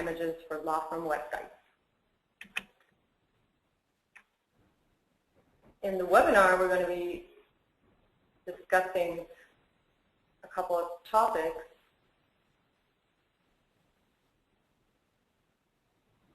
images for law firm websites. In the webinar, we're going to be discussing a couple of topics.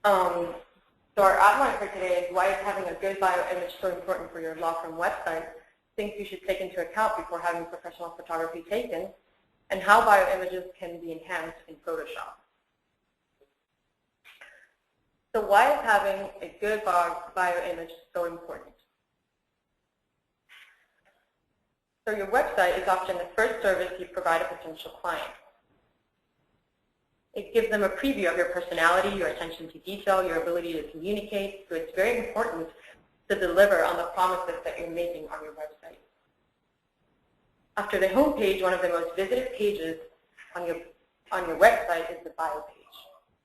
So our outline for today is why is having a good bio image so important for your law firm website, things you should take into account before having professional photography taken, and how bio images can be enhanced in Photoshop. So why is having a good bio image so important? So your website is often the first service you provide a potential client. It gives them a preview of your personality, your attention to detail, your ability to communicate, so it's very important to deliver on the promises that you're making on your website. After the home page, one of the most visited pages on your website is the bio page.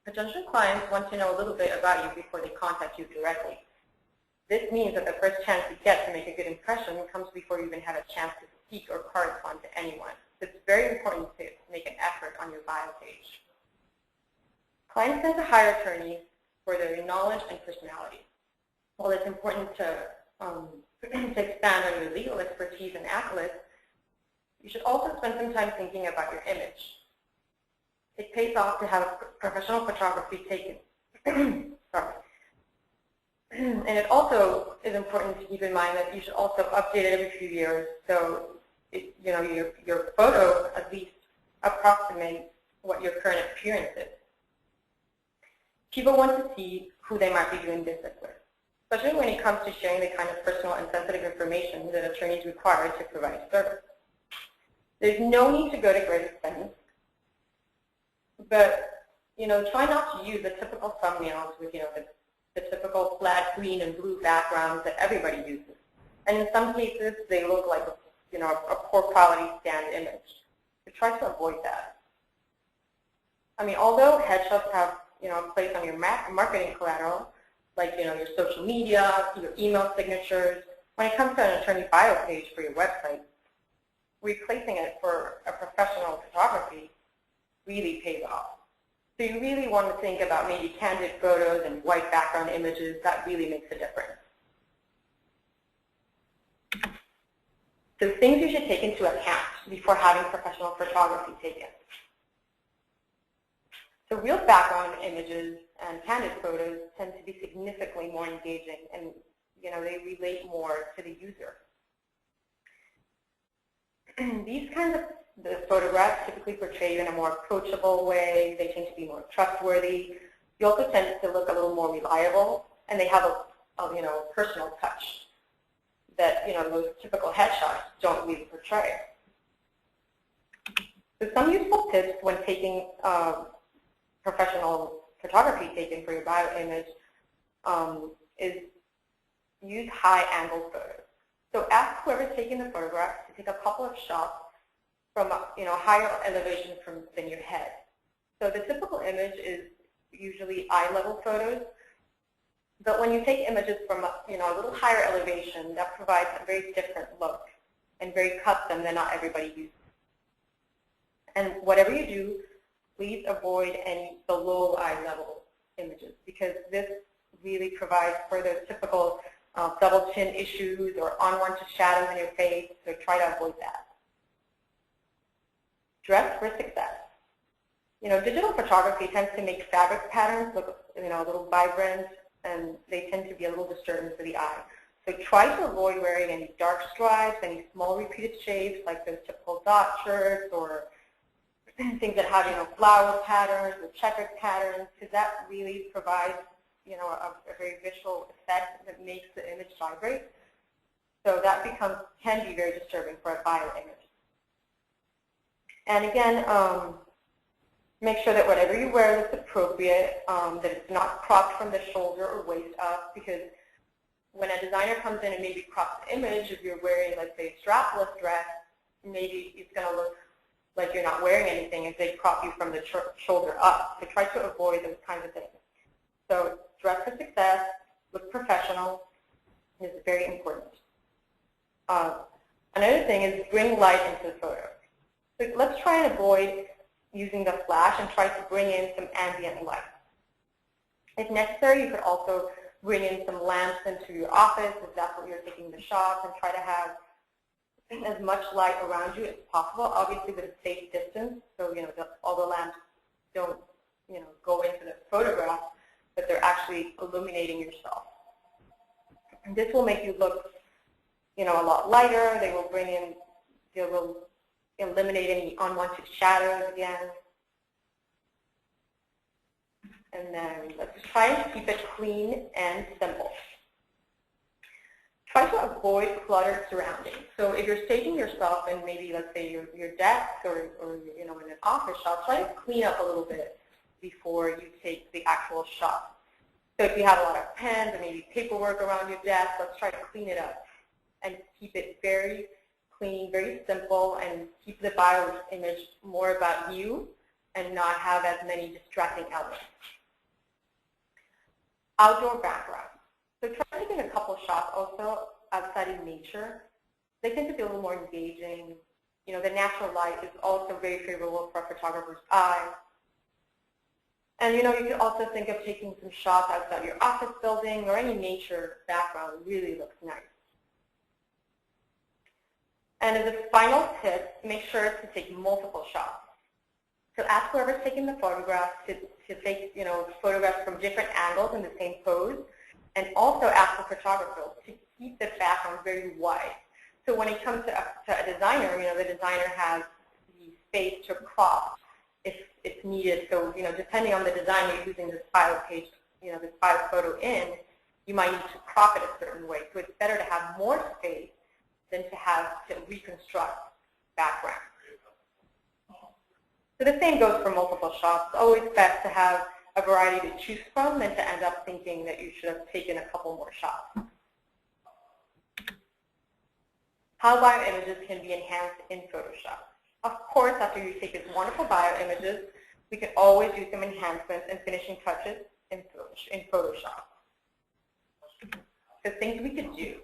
Potential clients want to know a little bit about you before they contact you directly. This means that the first chance you get to make a good impression comes before you even have a chance to speak or correspond to anyone. So it's very important to make an effort on your bio page. Clients tend to hire attorneys for their knowledge and personality. While it's important to expand on your legal expertise and accolades, you should also spend some time thinking about your image. It pays off to have professional photography taken. Sorry. And it also is important to keep in mind that you should also update it every few years, so your photo at least approximates what your current appearance is. People want to see who they might be doing business with, especially when it comes to sharing the kind of personal and sensitive information that attorneys require to provide a service. There's no need to go to great expense, but try not to use the typical thumbnails with the typical flat green and blue backgrounds that everybody uses. And in some cases, they look like a poor quality scanned image. So try to avoid that. I mean, although headshots have a place on your marketing collateral, like your social media, your email signatures, when it comes to an attorney bio page for your website, replacing it for a professional photography really pays off. So you really want to think about maybe candid photos and white background images. That really makes a difference. So things you should take into account before having professional photography taken. So real background images and candid photos tend to be significantly more engaging, and they relate more to the user. These kinds of the photographs typically portray you in a more approachable way. They tend to be more trustworthy. You also tend to look a little more reliable, and they have a personal touch that those typical headshots don't really portray. So some useful tips when taking professional photography taken for your bio image is use high-angle photos. So ask whoever's taking the photograph to take a couple of shots from higher elevation than your head. So the typical image is usually eye-level photos, but when you take images from a little higher elevation, that provides a very different look and very custom that not everybody uses. And whatever you do, please avoid any below eye level images, because this really provides for the typical double chin issues or unwanted shadows in your face, so try to avoid that. Dress for success. Digital photography tends to make fabric patterns look a little vibrant, and they tend to be a little disturbing to the eye. So try to avoid wearing any dark stripes, any small repeated shapes like those typical dot shirts or things that have flower patterns or checkered patterns, because that really provides a very visual effect that makes the image vibrate. So that can be very disturbing for a bio image. And again, make sure that whatever you wear looks appropriate, that it's not cropped from the shoulder or waist up, because when a designer comes in and maybe crops the image, if you're wearing, let's say, a strapless dress, maybe it's going to look like you're not wearing anything if they crop you from the shoulder up. So try to avoid those kinds of things. So dress for success, look professional, is very important. Another thing is bring light into the photo. So let's try and avoid using the flash and try to bring in some ambient light. If necessary, you could also bring in some lamps into your office if that's what you're taking the shots, and try to have as much light around you as possible, obviously with a safe distance, so all the lamps don't go into the photograph, but they're actually illuminating yourself. And this will make you look a lot lighter. They will eliminate any unwanted shadows again. And then let's try and keep it clean and simple. Try to avoid cluttered surroundings. So if you're staging yourself in maybe, let's say, your desk or in an office shot, try to clean up a little bit before you take the actual shot. So if you have a lot of pens and maybe paperwork around your desk, let's try to clean it up and keep it very clean, very simple, and keep the bio image more about you and not have as many distracting elements. Outdoor background. So try taking a couple shots also outside in nature. They tend to be a little more engaging. The natural light is also very favorable for a photographer's eye. And you can also think of taking some shots outside your office building or any nature background. Really looks nice. And as a final tip, make sure to take multiple shots. So ask whoever's taking the photograph to take photographs from different angles in the same pose. And also ask the photographer to keep the background very wide. So when it comes to a designer, the designer has the space to crop if it's needed. So depending on the design you're using this file page, this file photo in, you might need to crop it a certain way. So it's better to have more space than to have to reconstruct background. So the same goes for multiple shots. It's always best to have a variety to choose from than to end up thinking that you should have taken a couple more shots. How bio images can be enhanced in Photoshop. Of course, after you take these wonderful bio images, we can always do some enhancements and finishing touches in Photoshop. So things we could do.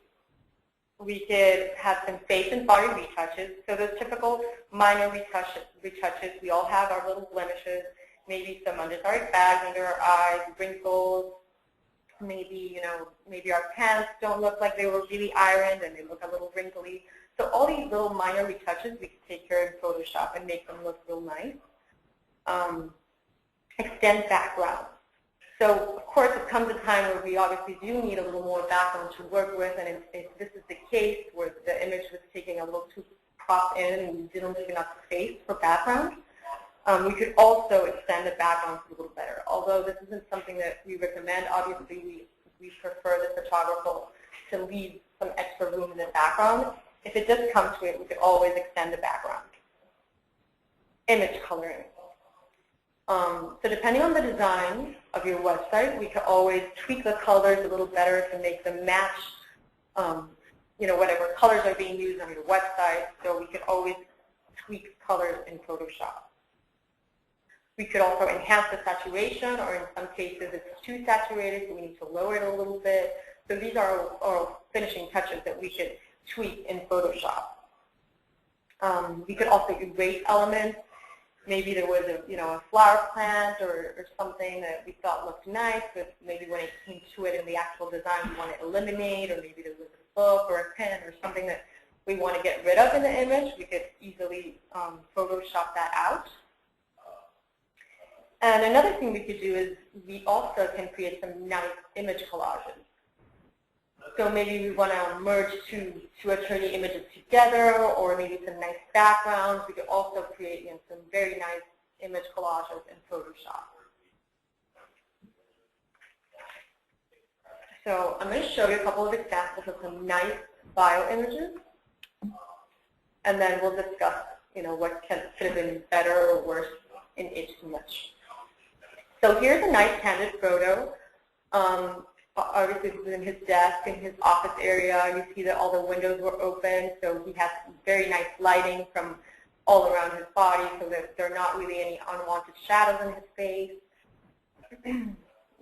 We could have some face and body retouches. So those typical minor retouches, we all have our little blemishes, maybe some undesired bags under our eyes, wrinkles, maybe, maybe our pants don't look like they were really ironed and they look a little wrinkly. So all these little minor retouches we can take care of in Photoshop and make them look real nice. Extend background. So, of course, it comes a time where we obviously do need a little more background to work with, and if this is the case where the image was taken a little too cropped in and we didn't leave enough space for background, we could also extend the background a little better. Although this isn't something that we recommend, obviously we prefer the photographer to leave some extra room in the background. If it does come to it, we could always extend the background. Image coloring. So depending on the design of your website, we could always tweak the colors a little better to make them match, whatever colors are being used on your website. So we could always tweak colors in Photoshop. We could also enhance the saturation, or in some cases it's too saturated, so we need to lower it a little bit. So these are our finishing touches that we could tweak in Photoshop. We could also erase elements. Maybe there was a flower plant or something that we thought looked nice, but maybe when it came to it in the actual design we want to eliminate, or maybe there was a book or a pen or something that we want to get rid of in the image. We could easily Photoshop that out. And another thing we could do is we also can create some nice image collages. So maybe we want to merge two attorney images together, or maybe some nice backgrounds. We could also create some very nice image collages in Photoshop. So I'm going to show you a couple of examples of some nice bio images, and then we'll discuss what could have been better or worse in each image. So here's a nice candid photo. Obviously, this is in his desk, in his office area. You see that all the windows were open, so he has very nice lighting from all around his body, so that there are not really any unwanted shadows in his face.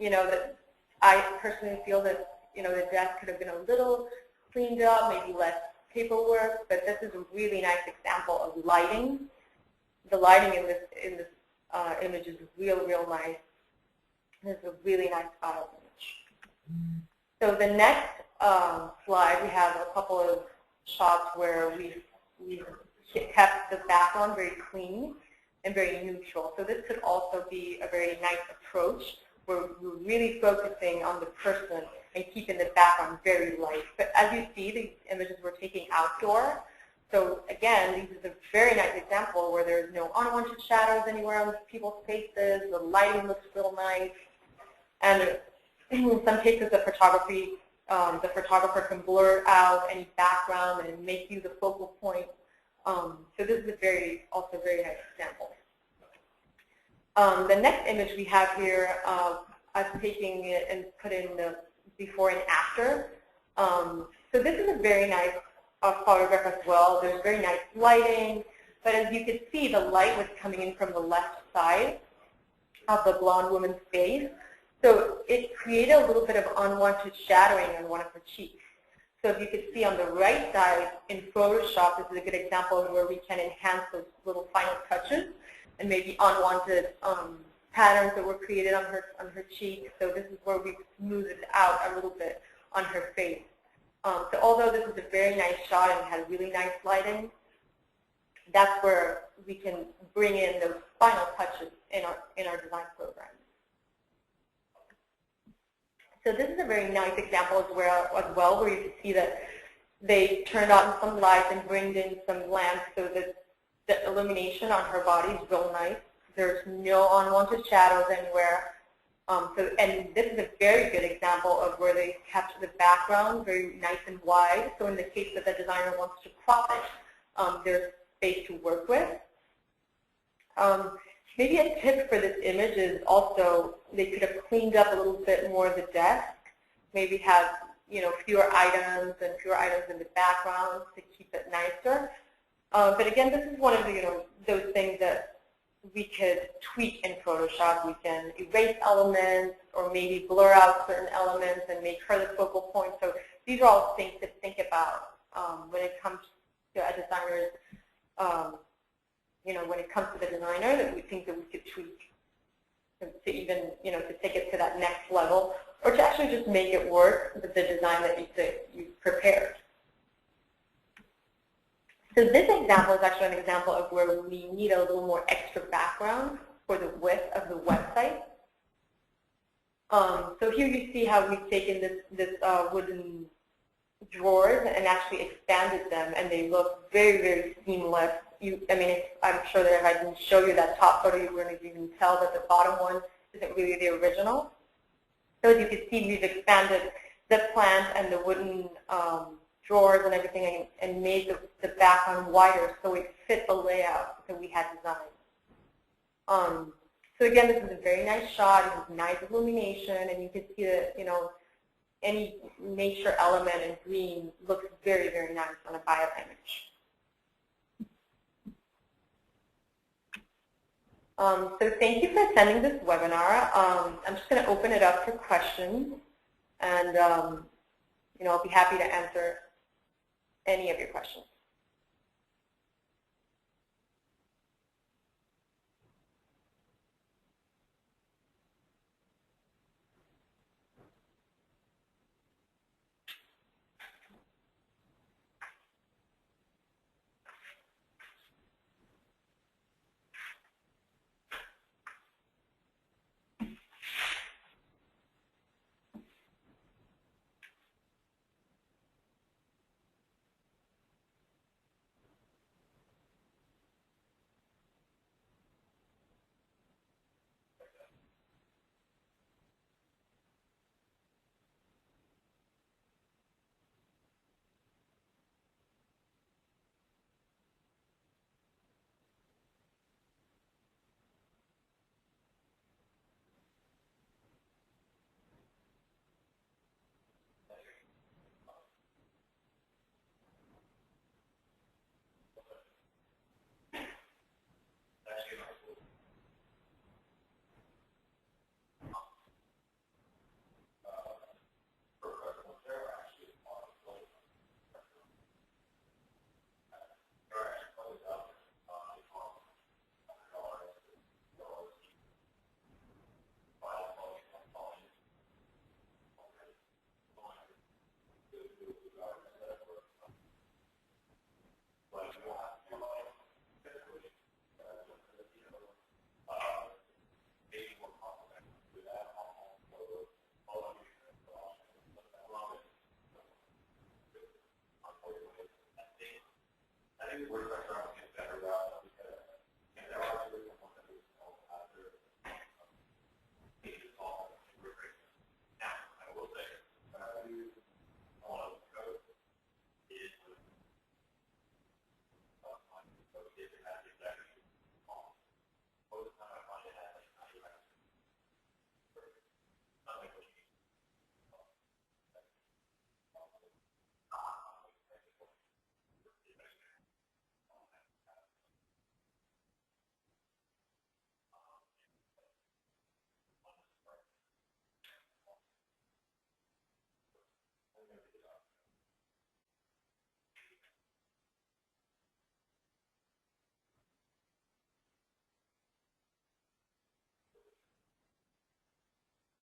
That I personally feel that the desk could have been a little cleaned up, maybe less paperwork, but this is a really nice example of lighting. The lighting in this image is real nice. This is a really nice style image. So the next slide, we have a couple of shots where we've kept the background very clean and very neutral. So this could also be a very nice approach where we're really focusing on the person and keeping the background very light. But as you see, these images we're taking outdoor. So again, this is a very nice example where there's no unwanted shadows anywhere on people's faces. The lighting looks real nice. And in some cases, the photographer can blur out any background and make you the focal point. So this is also a very nice example. The next image we have here, I'm taking it and put in the before and after. So this is a very nice photograph as well. There's very nice lighting, but as you can see, the light was coming in from the left side of the blonde woman's face. So it created a little bit of unwanted shadowing on one of her cheeks. So if you can see on the right side in Photoshop, this is a good example of where we can enhance those little final touches and maybe unwanted patterns that were created on her cheek. So this is where we smoothed out a little bit on her face. So although this is a very nice shot and had really nice lighting, that's where we can bring in those final touches in our design program. So this is a very nice example as well where you can see that they turned on some lights and bring in some lamps so that the illumination on her body is real nice. There's no unwanted shadows anywhere. And this is a very good example of where they kept the background very nice and wide. So in the case that the designer wants to crop it, there's space to work with. Maybe a tip for this image is also they could have cleaned up a little bit more of the desk, maybe have fewer items in the background to keep it nicer. But again, this is one of those things that we could tweak in Photoshop. We can erase elements or maybe blur out certain elements and make her the focal point. So these are all things to think about when it comes to a designer's, when it comes to the designer that we think that we could tweak to even, to take it to that next level or to actually just make it work with the design that you've prepared. So this example is actually an example of where we need a little more extra background for the width of the website. So here you see how we've taken this wooden drawers and actually expanded them, and they look very, very seamless. I'm sure that if I didn't show you that top photo, you wouldn't even tell that the bottom one isn't really the original. So as you can see, we've expanded the plant and the wooden drawers and everything and made the background wider so it fit the layout that we had designed. So again, this is a very nice shot. It has nice illumination, and you can see that any nature element in green looks very, very nice on a bio image. So thank you for attending this webinar. I'm just going to open it up for questions, and I'll be happy to answer any of your questions.